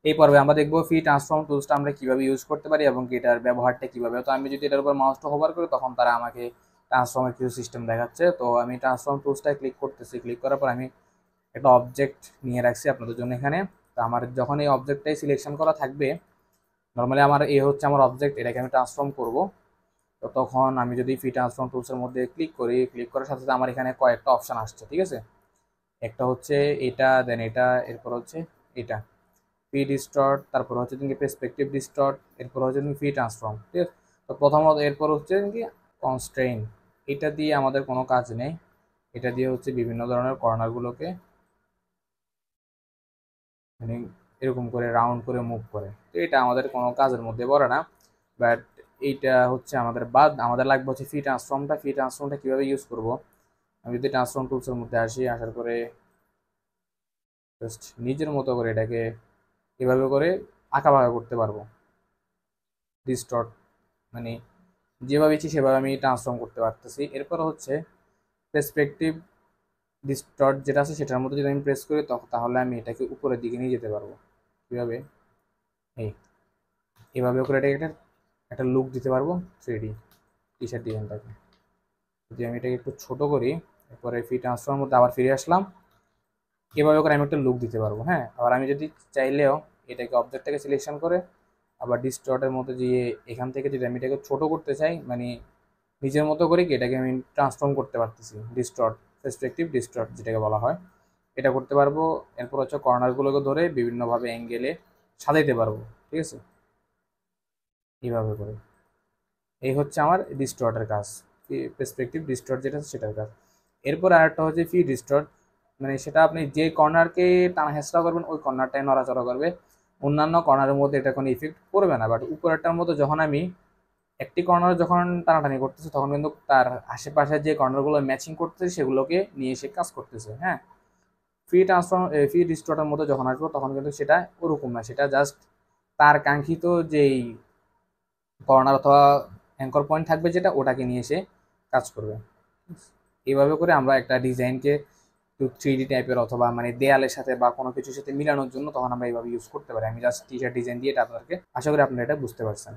এই পর্বে আমরা দেখবো ফ্রি ট্রান্সফর্ম টুলসটা আমরা কিভাবে ইউজ করতে পারি এবং এটার ব্যবহারটা কিভাবে। তো আমি যদি এটার উপর মাউসটা হোভার করি তখন তারা আমাকে ট্রান্সফর্মের কিছু সিস্টেম দেখাচ্ছে। তো আমি ট্রান্সফর্ম টুলসটায় ক্লিক করতেছি, ক্লিক করার পর আমি একটা অবজেক্ট নিয়ে রাখছি আপনাদের জন্য এখানে। তো আমার যখন এই অবজেক্টটাই সিলেকশন করা থাকবে, নর্মালি আমার এ হচ্ছে আমার অবজেক্ট, এটাকে আমি ট্রান্সফর্ম করব। তো তখন আমি যদি ফ্রি ট্রান্সফর্ম টুলসের মধ্যে ক্লিক করি, ক্লিক করার সাথে সাথে আমার এখানে কয়েকটা অপশন আসছে, ঠিক আছে। একটা হচ্ছে এটা, দেন এটা, এরপর হচ্ছে এটা ফ্রি ডিস্টর্ট, তারপর হচ্ছে তুমি পের্সপেক্টিভ ডিস্টর্ট, এরপর হচ্ছে তুমি ফ্রি ট্রান্সফর্ম, ঠিক আছে। তো প্রথমত এরপর হচ্ছে কি কনস্ট্রেইন, এটা দিয়ে আমাদের কোনো কাজ নেই। এটা দিয়ে হচ্ছে বিভিন্ন ধরনের কর্নারগুলোকে মানে এরকম করে রাউন্ড করে মুভ করে, তো এটা আমাদের কোনো কাজের মধ্যে পড়ে না। বাট এইটা হচ্ছে আমাদের বাদ, আমাদের লাগবে হচ্ছে ফ্রি ট্রান্সফর্মটা। ফ্রি ট্রান্সফর্মটা কীভাবে ইউজ করব, আমি যদি ট্রান্সফর্ম টুলসের মধ্যে আসি, আসার পরে জাস্ট নিজের মতো করে এটাকে এভাবে করে আঁকা বাঁকা করতে পারবো। ডিস্টর্ট মানে যেভাবে ইচ্ছি সেভাবে আমি ট্রান্সফর্ম করতে পারতেছি। এরপর হচ্ছে পের্সপেক্টিভ ডিস্টর্ট যেটা আছে সেটার মধ্যে যদি আমি প্রেস করি তখন তাহলে আমি এটাকে উপরের দিকে নিয়ে যেতে পারবো। কীভাবে, এই এভাবে করে এটাকে একটা একটা লুক দিতে পারবো 3D টি শার্ট ডিজাইনটাকে। যদি আমি এটাকে একটু ছোট করি, এরপরে ফ্রি ট্রান্সফর্মের মধ্যে আবার ফিরে আসলাম, এভাবে করে আমি একটা লুক দিতে পারবো। হ্যাঁ, আবার আমি যদি চাইলেও এটাকে অবজেক্টটাকে সিলেকশন করে আবার ডিস্টর্টের মধ্যে গিয়ে এখান থেকে যদি আমি এটাকে ছোট করতে চাই, মানে নিজের মতো করে কি এটাকে আমি ট্রান্সফর্ম করতে পারতেছি। ডিস্টর্ট, পার্সপেক্টিভ ডিস্টর্ট যেটাকে বলা হয়, এটা করতে পারবো। এরপর হচ্ছে কর্নারগুলোকে ধরে বিভিন্নভাবে অ্যাঙ্গেলে সাজাইতে পারবো, ঠিক আছে, এইভাবে করে। এই হচ্ছে আমার ডিস্টর্টের কাজ, পার্সপেক্টিভ ডিস্টর্ট যেটা সেটার কাজ। এরপর আরেকটা হচ্ছে ফ্রি ডিস্টর্ট, মানে সেটা আপনি যে কর্নারকে টানা হেঁচড়া করবেন ওই কর্নারটাই নড়াচড়া করবে, অন্যান্য কর্নারের মধ্যে এটা কোনো ইফেক্ট করবে না। বাট উপরেরটার মতো যখন আমি একটি কর্নার যখন টানাটানি করতেছে তখন কিন্তু তার আশেপাশে যে কর্নারগুলো ম্যাচিং করতেছে সেগুলোকে নিয়ে এসে কাজ করতেছে। হ্যাঁ, ফ্রি ট্রান্সফর্ম ফ্রি ডিস্টর্টের মতো যখন আসবো তখন কিন্তু সেটা ওরকম না, সেটা জাস্ট তার কাঙ্ক্ষিত যেই কর্নার অথবা অ্যাঙ্কর পয়েন্ট থাকবে যেটা ওটাকে নিয়ে এসে কাজ করবে। এইভাবে করে আমরা একটা ডিজাইনকে একটু 3D টাইপের অথবা মানে দেয়ালের সাথে বা কোনো কিছুর সাথে মিলানোর জন্য তখন আমরা এইভাবে ইউজ করতে পারি। আমি জাস্ট টি শার্ট ডিজাইন দিয়ে এটা আপনাদেরকে, আশা করি আপনারা এটা বুঝতে পারছেন।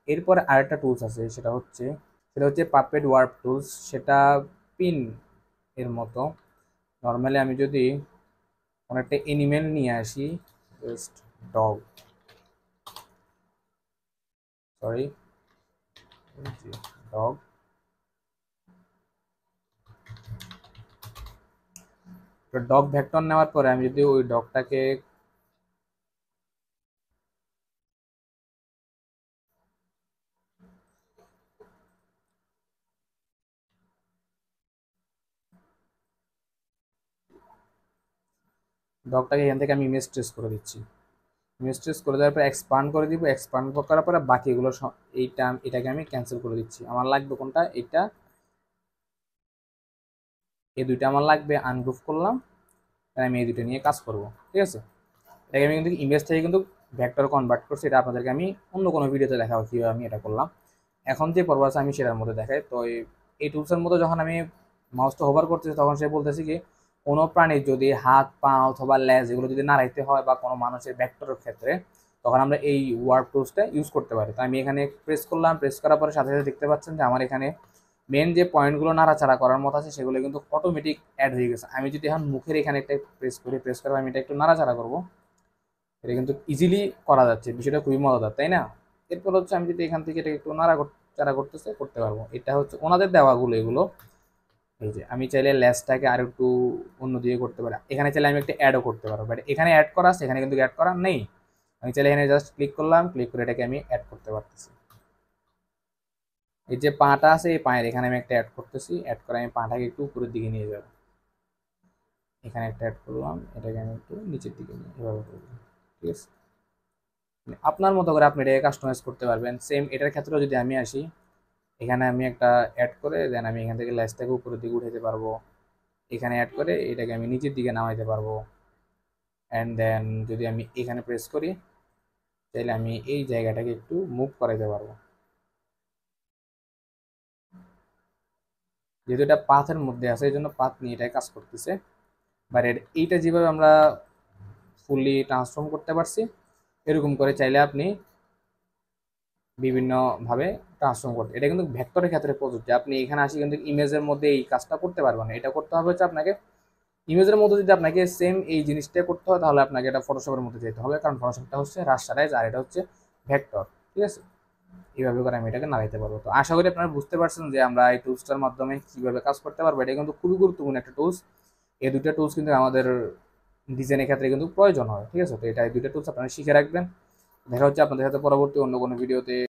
এরপরে আরেকটা টুলস আছে, সেটা হচ্ছে পাপেট ওয়ার্প টুলস, সেটা পিন এর মতো। নর্মালি আমি যদি কোনো একটা এনিমেল নিয়ে আসি, জাস্ট ডগ, সরি, ডগ, তো ডগ ভেক্টর নেওয়ার পরে আমি যদি ওই ডগটাকে এখান থেকে আমি ইমেজ ট্রেস করে দিচ্ছি। ইমেজ ট্রেস করে দেওয়ার পর এক্সপান্ড করে দিব, এক্সপান্ড করার পরে বাকিগুলো এটাকে আমি ক্যান্সেল করে দিচ্ছি। আমার লাগবে কোনটা, এটা, এই দুইটা আমার লাগবে, আনগ্রুপ করলাম, আমি এই দুটো নিয়ে কাজ করব, ঠিক আছে। এটাকে আমি কিন্তু ইমেজ থেকে কিন্তু ভেক্টর কনভার্ট করছি, এটা আপনাদেরকে আমি অন্য কোনো ভিডিওতে দেখাবো কীভাবে আমি এটা করলাম। এখন যে পর্ব আছে আমি সেটার মধ্যে দেখাই। তো এই টুলসের মধ্যে যখন আমি মাউসটা হোভার করতেছি তখন সে বলতেছি কি কোনো প্রাণীর যদি হাত পা অথবা লেজ এগুলো যদি নাড়াইতে হয় বা কোনো মানুষের ভেক্টরের ক্ষেত্রে তখন আমরা এই ওয়ার্ক টুলসটা ইউজ করতে পারি। তো আমি এখানে প্রেস করলাম, প্রেস করার পরে সাথে সাথে দেখতে পাচ্ছেন যে আমার এখানে মেন যে পয়েন্টগুলো নাড়াচাড়া করার মতো আছে সেগুলো কিন্তু অটোমেটিক অ্যাড হয়ে গেছে। আমি যদি এখন মুখের এখানে একটা প্রেস করি, প্রেস করে আমি এটা একটু নাড়াচাড়া করবো, এটা কিন্তু ইজিলি করা যাচ্ছে, বিষয়টা খুবই মজাদার, তাই না। এরপর হচ্ছে আমি যদি এখান থেকে এটা একটু চারা করতেছে করতে পারবো। এটা হচ্ছে ওনাদের দেওয়াগুলো এগুলো। এই যে আমি চাইলে লেসটাকে আর একটু অন্য দিকে করতে পারি, এখানে চাইলে আমি একটা অ্যাডও করতে পারবো, বাট এখানে অ্যাড করা আছে, এখানে কিন্তু অ্যাড করা নেই। আমি চাইলে এখানে জাস্ট ক্লিক করলাম, ক্লিক করে এটাকে আমি অ্যাড করতে পারতেছি। এই যে পাটা আছে এই পায়ের এখানে আমি একটা অ্যাড করতেছি, অ্যাড করে আমি পাটাকে একটু উপরের দিকে নিয়ে যাবো। এখানে একটা অ্যাড করলাম, এটাকে আমি একটু নিচের দিকে নিয়ে এভাবে করবো, ঠিক আছে। আপনার মতো করে আপনি এটাকে কাস্টমাইজ করতে পারবেন। সেম এটার ক্ষেত্রেও যদি আমি আসি, এখানে আমি একটা অ্যাড করে দেন আমি এখান থেকে লেসটাকে উপরের দিকে উঠাতে পারবো, এখানে অ্যাড করে এটাকে আমি নিচের দিকে নামাইতে পারবো। অ্যান্ড দেন যদি আমি এখানে প্রেস করি তাহলে আমি এই জায়গাটাকে একটু মুভ করাইতে পারবো। যেহেতু এটা পাথের মধ্যে আছে এই জন্য পাথ নিয়ে এটাই কাজ করতেছে। বাট এইটা যেভাবে আমরা ফুললি ট্রান্সফর্ম করতে পারছি। এরকম করে চাইলে আপনি বিভিন্নভাবে ট্রান্সফর্ম করতে, এটা কিন্তু ভেক্টরের ক্ষেত্রে প্রযোজ্য। আপনি এখানে আসি কিন্তু ইমেজের মধ্যে এই কাজটা করতে পারবেন না, এটা করতে হবে হচ্ছে আপনাকে ইমেজের মধ্যে। যদি আপনাকে সেম এই জিনিসটা করতে হয় তাহলে আপনাকে এটা ফটোশপের মধ্যে যেতে হবে, কারণ ফটোশপটা হচ্ছে রাস্টারাইজ আর এটা হচ্ছে ভেক্টর। ঠিক আছে, এইভাবে করে আমি এটাকে নাড়াইতে পারবো। তো আশা করি আপনারা বুঝতে পারছেন যে আমরা এই টুলসটার মাধ্যমে কিভাবে কাজ করতে পারবো। এটা কিন্তু খুবই গুরুত্বপূর্ণ একটা টুলস। এই দুইটা টুলস কিন্তু আমাদের ডিজাইনের ক্ষেত্রে কিন্তু প্রয়োজন হয়। ঠিক আছে, তো এটা এই দুইটা টুলস আপনারা শিখে রাখবেন। দেখা হচ্ছে আপনাদের সাথে পরবর্তী অন্য কোনো ভিডিওতে।